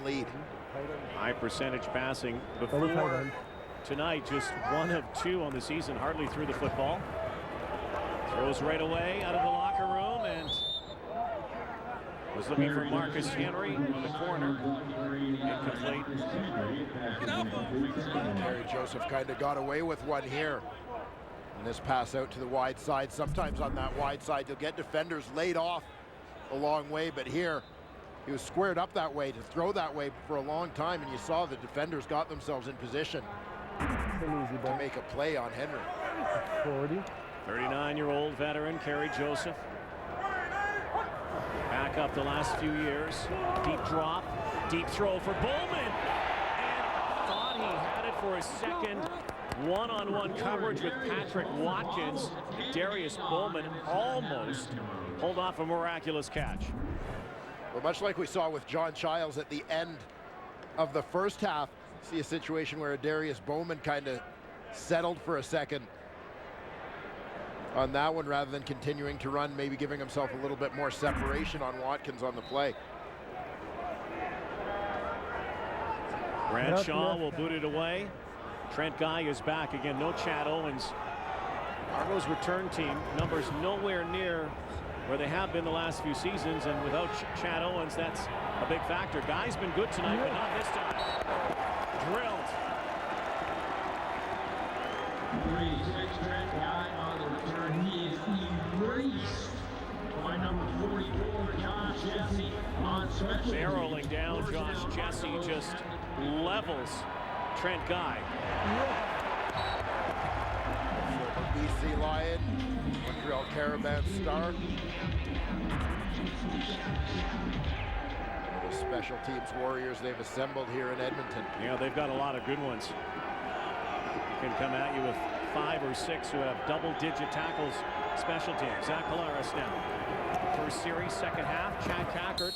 1 lead. High percentage passing before tonight, just 1 of 2 on the season, hardly threw the football. Throws right away out of the locker room and was looking for Marcus Henry on the corner. Incomplete. Terry Joseph kind of got away with one here. And this pass out to the wide side. Sometimes on that wide side, you'll get defenders laid off a long way, but here he was squared up that way to throw that way for a long time, and you saw the defenders got themselves in position to make a play on Henry. 39-year-old veteran Kerry Joseph. Back up the last few years. Deep drop, deep throw for Bowman. And thought he had it for a second. One-on-one coverage with Patrick Watkins. Darius Bowman almost pulled off a miraculous catch. Well, much like we saw with John Childs at the end of the first half, see a situation where Darius Bowman kind of settled for a second on that one rather than continuing to run, maybe giving himself a little bit more separation on Watkins on the play. Bradshaw will boot it away. Trent Guy is back again. No Chad Owens. Argo's return team numbers nowhere near where they have been the last few seasons, and without Chad Owens, that's a big factor. Guy's been good tonight, but not this time. Drilled. Trent Guy on the return. He is erased by number 44, Josh Jesse on special. Barreling down, Josh Jesse just levels Trent Guy. Former BC Lion, Montreal Caravan star. The special teams warriors they've assembled here in Edmonton. Yeah, they've got a lot of good ones. Can come at you with 5 or 6 who have double-digit tackles. Special teams. Zach Collaros now. First series, second half. Chad Cackert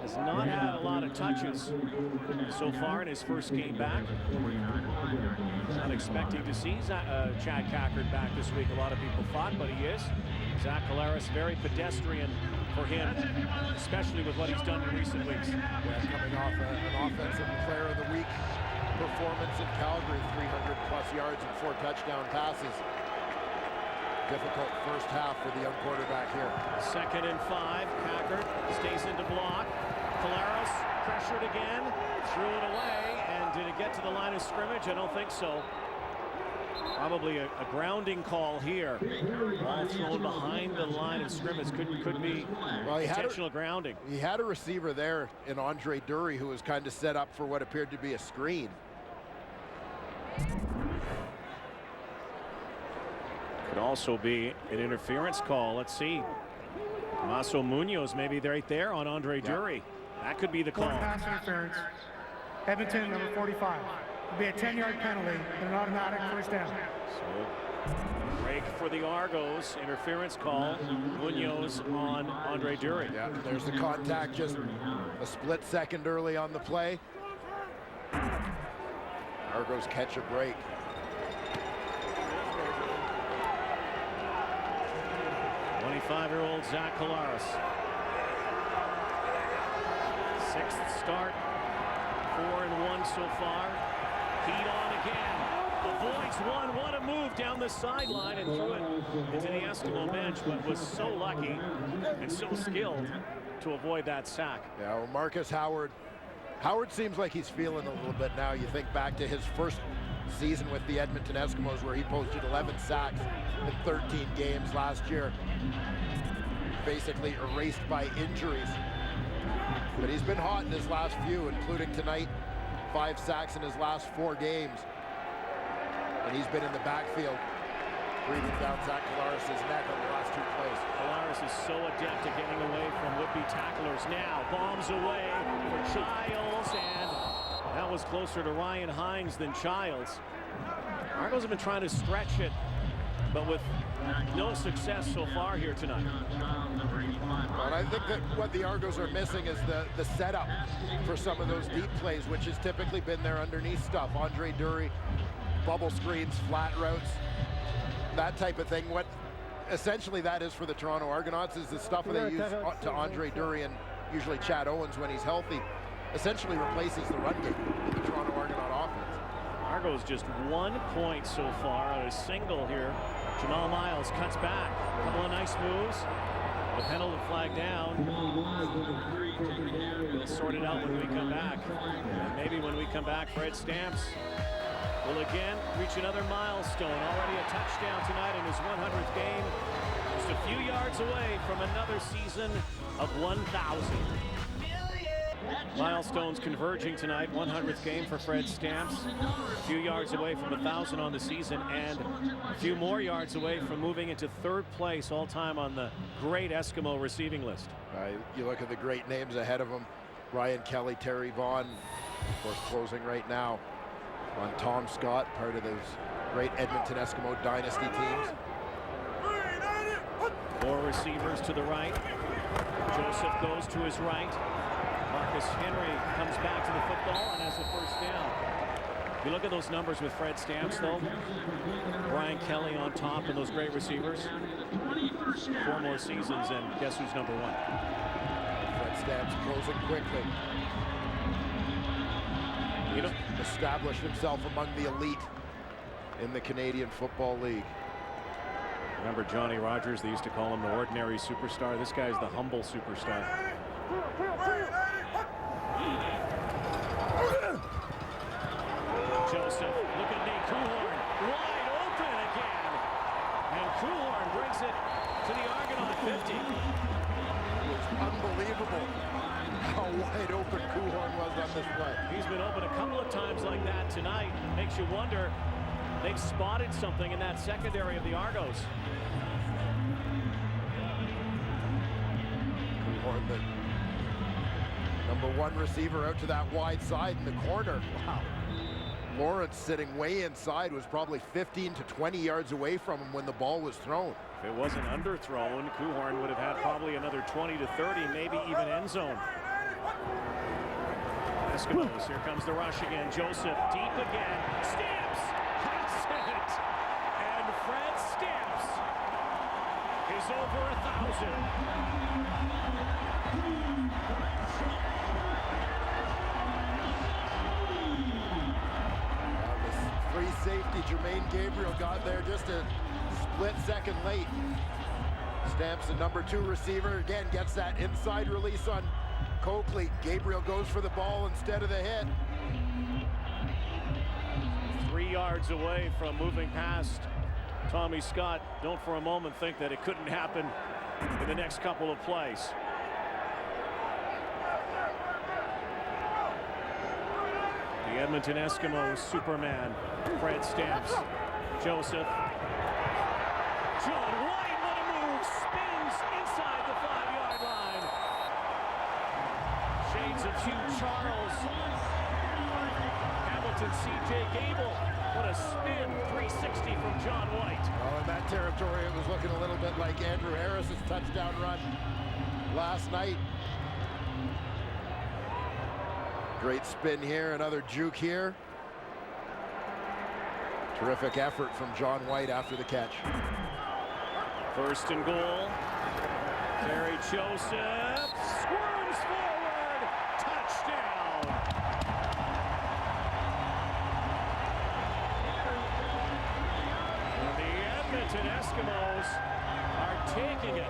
has not had a lot of touches so far in his first game back. Not expecting to see Chad Cackert back this week. A lot of people thought, but he is. Zach Collaros, very pedestrian for him, especially with what he's done in recent weeks. Yeah, coming off an offensive player of the week performance in Calgary, 300+ yards and 4 touchdown passes. Difficult first half for the young quarterback here. 2nd and 5. Cackert stays into block. Collaros pressured again, threw it away, and did it get to the line of scrimmage? I don't think so. Probably a grounding call here. Ball thrown behind the line of scrimmage. Could be intentional grounding. He had a receiver there in Andre Dury who was kind of set up for what appeared to be a screen. Could also be an interference call. Let's see. Maso Munoz maybe right there on Andre Dury. That could be the call. Pass interference. Edmonton, number 45. It'll be a 10-yard penalty and an automatic first down. So, break for the Argos. Interference call. Munoz on Andre Dury. Yeah, there's the contact just a split second early on the play. Argos catch a break. Five-year-old Zach Collaros. 6th start, 4-1 so far. Heat on again. Avoids one. What a move down the sideline and threw it into the Eskimo bench, but was so lucky and so skilled to avoid that sack. Yeah, well, Marcus Howard seems like he's feeling a little bit now. You think back to his first season with the Edmonton Eskimos where he posted 11 sacks in 13 games last year. Basically erased by injuries. But he's been hot in his last few, including tonight. 5 sacks in his last 4 games. And he's been in the backfield, breathing down Zach Collaros' neck on the last 2 plays. Collaros is so adept at getting away from would-be tacklers. Now bombs away for Childs, and that was closer to Ryan Hines than Childs. Argos have been trying to stretch it, but with no success so far here tonight. And I think that what the Argos are missing is the setup for some of those deep plays, which has typically been their underneath stuff. Andre Dury, bubble screens, flat routes, that type of thing. What essentially that is for the Toronto Argonauts is the stuff that they use to Andre Dury and usually Chad Owens when he's healthy. essentially replaces the run game in the Toronto Argonaut offense. Argo's just 1 point so far on a single here. Jamal Miles cuts back. A couple of nice moves. The penalty flag down. We'll sort it out when we come back. And maybe when we come back, Fred Stamps will again reach another milestone. Already a touchdown tonight in his 100th game. Just a few yards away from another season of 1,000. Milestones converging tonight. 100th game for Fred Stamps. A few yards away from 1,000 on the season, and a few more yards away from moving into 3rd place all time on the great Eskimo receiving list. You look at the great names ahead of him. Ryan Kelly, Terry Vaughn, of course, closing right now on Tom Scott, part of those great Edmonton Eskimo dynasty teams. 4 receivers to the right. Joseph goes to his right. Marcus Henry comes back to the football and has the first down. If you look at those numbers with Fred Stamps, though, Brian Kelly on top and those great receivers. 4 more seasons, and guess who's number 1? Fred Stamps closing quickly. He's established himself among the elite in the Canadian Football League. Remember Johnny Rogers? They used to call him the ordinary superstar. This guy's the humble superstar. Joseph, look at Nate Kuhorn, wide open again. And Kuhorn brings it to the Argonaut 50. It was unbelievable how wide open Kuhorn was on this play. He's been open a couple of times like that tonight. Makes you wonder, they've spotted something in that secondary of the Argos. Kuhorn, the #1 receiver, out to that wide side in the corner. Wow. Lawrence, sitting way inside, was probably 15 to 20 yards away from him when the ball was thrown. If it wasn't underthrown, Kuhorn would have had probably another 20 to 30, maybe even end zone. Eskimos, here comes the rush again. Joseph, deep again. Stamps! That's it! And Fred Stamps is over 1,000. Free safety, Jermaine Gabriel got there just a split second late. Stamps, the #2 receiver, again gets that inside release on Coakley. Gabriel goes for the ball instead of the hit. 3 yards away from moving past Tommy Scott. Don't for a moment think that it couldn't happen in the next couple of plays. The Edmonton Eskimos Superman, Fred Stamps. Joseph. John White, what a move! Spins inside the 5-yard line. Shades of Hugh Charles. Hamilton, C.J. Gable. What a spin, 360 from John White. Well, in that territory, it was looking a little bit like Andrew Harris's touchdown run last night. Great spin here, another juke here. Terrific effort from John White after the catch. 1st and goal. Terry Joseph squirms forward. Touchdown. And the Edmonton Eskimos are taking it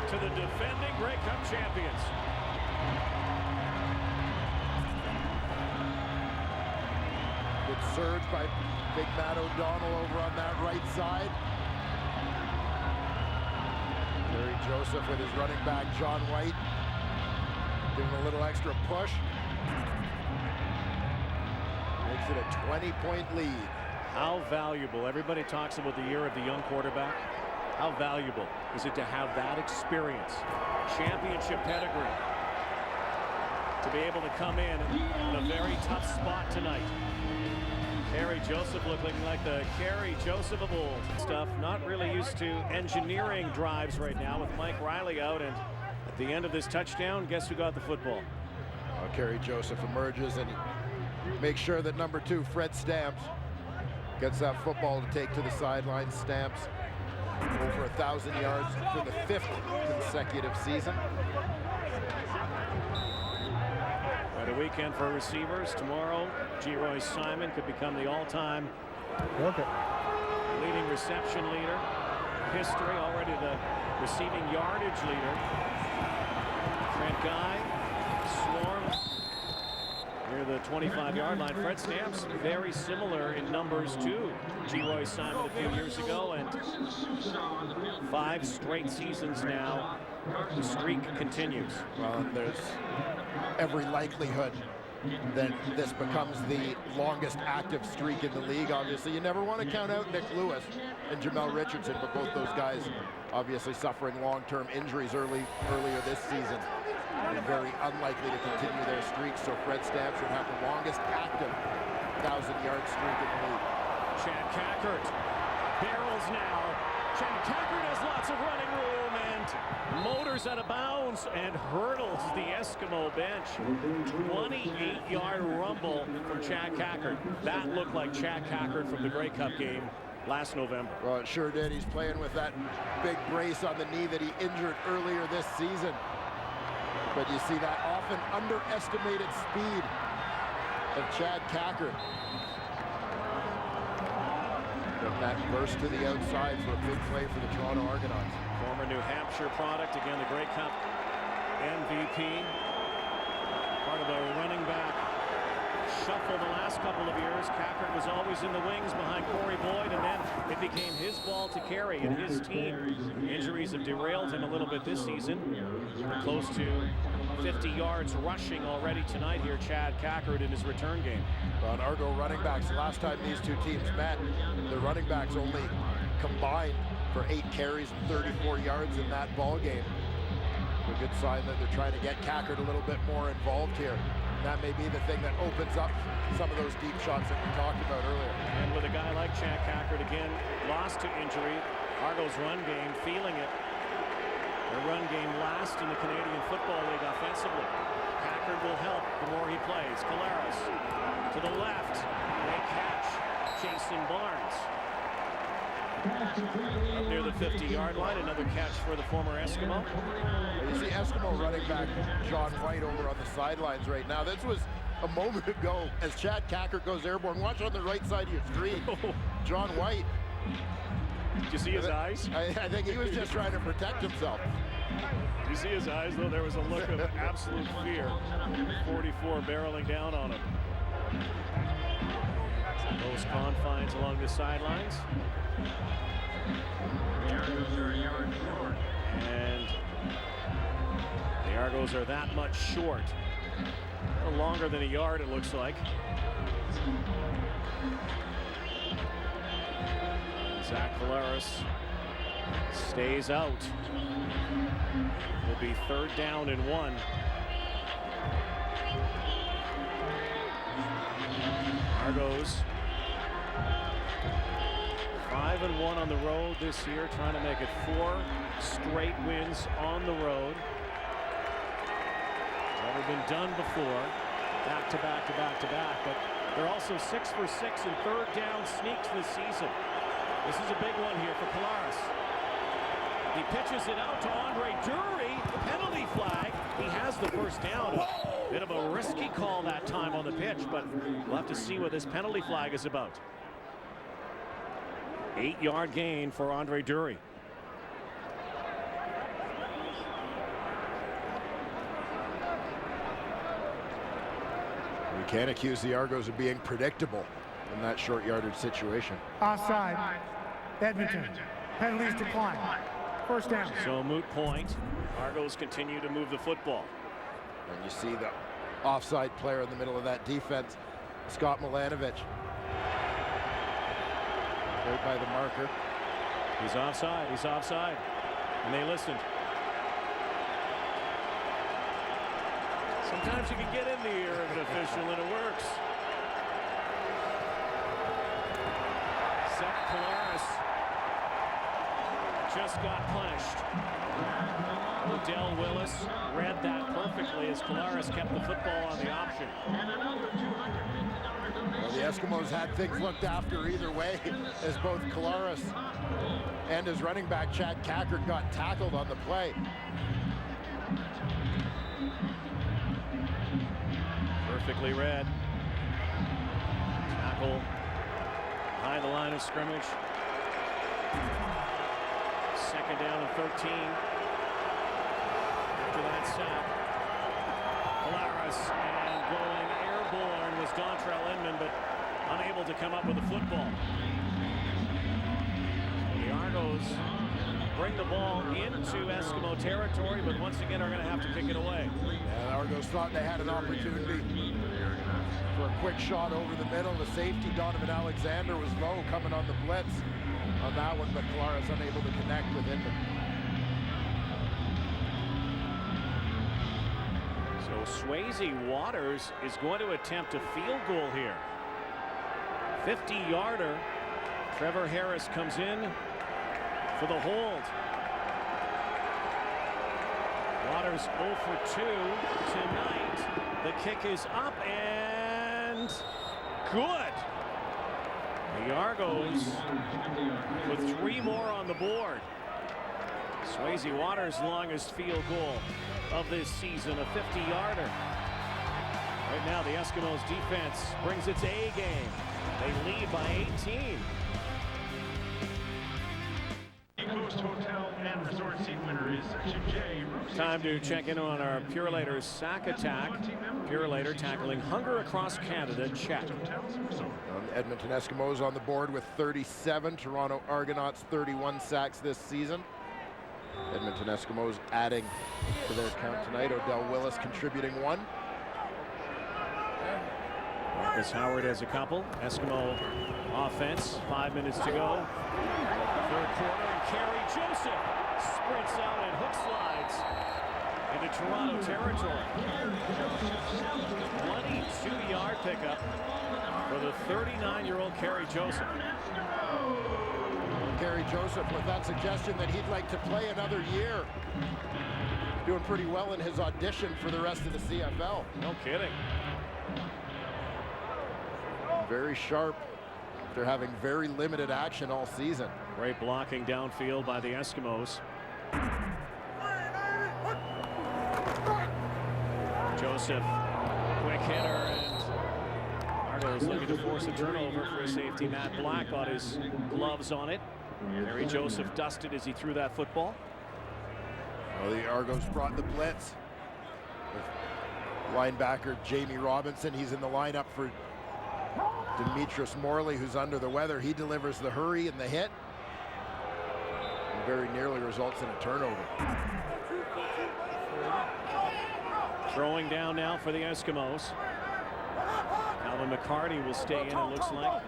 to the defending Grey Cup champions. Good surge by Big Matt O'Donnell over on that right side. Terry Joseph with his running back, John White, giving a little extra push. Makes it a 20-point lead. How valuable, everybody talks about the year of the young quarterback. How valuable is it to have that experience, championship pedigree, to be able to come in a very tough spot tonight? Terry Joseph looking like the Kerry Joseph of old. Stuff not really used to engineering drives right now with Mike Riley out, and at the end of this touchdown, guess who got the football? Kerry Joseph emerges and makes sure that #2 Fred Stamps gets that football to take to the sideline. Stamps over 1,000 yards for the 5th consecutive season. Quite a weekend for receivers. Tomorrow, G. Simon could become the all-time leading reception leader. History, already the receiving yardage leader. Trent Guy swarms near the 25-yard line. Fred Stamp's very similar in numbers to G. Simon a few years ago, and 5 straight seasons now. The streak continues. Well, there's every likelihood that this becomes the longest active streak in the league. Obviously, you never want to count out Nick Lewis and Jamel Richardson, but both those guys obviously suffering long-term injuries earlier this season. And very unlikely to continue their streak, so Fred Stamps would have the longest active 1,000-yard streak in the league. Chad Cackert barrels now. Chad Cackert has lots of running room and motors out of bounds and hurdles the Eskimo bench. 28-yard rumble from Chad Cackert. That looked like Chad Cackert from the Grey Cup game last November. Well, it sure did. He's playing with that big brace on the knee that he injured earlier this season. But you see that often underestimated speed of Chad Cackert. From that burst to the outside for a big play for the Toronto Argonauts. Former New Hampshire product, again the Grey Cup MVP. Part of the running back shuffle the last couple of years. Cackert was always in the wings behind Corey Boyd, and then it became his ball to carry, and his team. Injuries have derailed him a little bit this season. Close to 50 yards rushing already tonight here, Chad Cackert in his return game. On Argo running backs, the last time these two teams met, the running backs only combined for 8 carries and 34 yards in that ball game. A good sign that they're trying to get Cackert a little bit more involved here. And that may be the thing that opens up some of those deep shots that we talked about earlier. And with a guy like Chad Cackert, again, lost to injury, Argo's run game feeling it. Their run game last in the Canadian Football League offensively. Cackert will help the more he plays. Collaros to the left. Great catch. Jason Barnes. Up near the 50-yard line. Another catch for the former Eskimo. You see Eskimo running back John White over on the sidelines right now. This was a moment ago as Chad Cackert goes airborne. Watch on the right side of your screen. John White. Did you see his eyes? I think he was just trying to protect himself. Did you see his eyes, though? There was a look of absolute fear. 44 barreling down on him. Those confines along the sidelines. And the Argos are that much short. A little longer than a yard, it looks like. Zach Collaros stays out. Will be 3rd down and 1. Argos 5-1 on the road this year, trying to make it 4 straight wins on the road. Never been done before, back to back to back to back, but they're also 6 for 6 in 3rd down sneaks this season. This is a big one here for Collaros. He pitches it out to Andre Dury. Penalty flag. He has the first down. A bit of a risky call that time on the pitch, but we'll have to see what this penalty flag is about. 8-yard gain for Andre Dury. We can't accuse the Argos of being predictable in that short yardage situation. Offside. Edmonton. Penalties decline. 1st down. So moot point. Argos continue to move the football. And you see the offside player in the middle of that defense, Scott Milanovic. Right by the marker. He's offside. He's offside. And they listened. Sometimes you can get in the ear of an official and it works. Zach Collaros just got punished. Odell Willis read that perfectly as Collaros kept the football on the option. Well, the Eskimos had things looked after either way as both Collaros and his running back Chad Cackert got tackled on the play. perfectly read. Tackle behind the line of scrimmage. Second down and 13. After that sack, Polaris, and going airborne was Dontrell Inman, but unable to come up with the football. So the Argos bring the ball into Eskimo territory, but once again are going to have to kick it away. Yeah, the Argos thought they had an opportunity for a quick shot over the middle. The safety, Donovan Alexander, was low coming on the blitz on that one, but Polaris unable to connect with Inman. So Swayze Waters is going to attempt a field goal here. 50-yarder. Trevor Harris comes in for the hold. Waters 0 for 2 tonight. The kick is up and good. The Argos with 3 more on the board. Swayze Waters' longest field goal of this season, a 50-yarder. Right now, the Eskimos defense brings its A game. They lead by 18. Hotel and Resort Seat winner is Section J. Time to check in on our Purolator sack attack. Purolator tackling hunger across Canada. Check. Edmonton Eskimos on the board with 37. Toronto Argonauts 31 sacks this season. Edmonton Eskimos adding to their count tonight. Odell Willis contributing 1. Marcus Howard has a couple. Eskimo offense. 5 minutes to go. Third quarter, and Kerry Joseph sprints out and hook slides into Toronto territory. 22-yard pickup for the 39-year-old Kerry Joseph. Kerry Joseph with that suggestion that he'd like to play another year. Doing pretty well in his audition for the rest of the CFL. No kidding. Very sharp after having very limited action all season. Great blocking downfield by the Eskimos. Joseph, quick hitter, and Argos looking to force a turnover for safety. Matt Black got his gloves on it. Kerry Joseph dusted as he threw that football. Well, the Argos brought the blitz with linebacker Jamie Robinson. He's in the lineup for Demetrius Morley, who's under the weather. He delivers the hurry and the hit, and very nearly results in a turnover. Throwing down now for the Eskimos. Alvin McCarty will stay in, it looks like.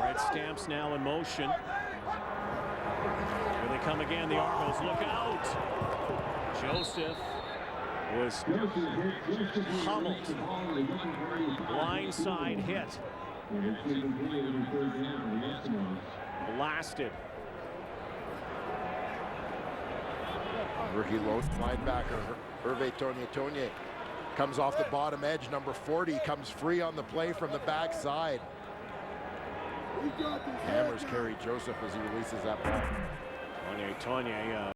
Red Stamps now in motion. Here they come again, the Argos. Look out! Joseph was pummeled. Blindside hit. Blasted. Rookie Loth linebacker Hervé Tonye comes off the bottom edge. Number 40 comes free on the play from the backside. Hammers Kerry Joseph as he releases that ball. Tonye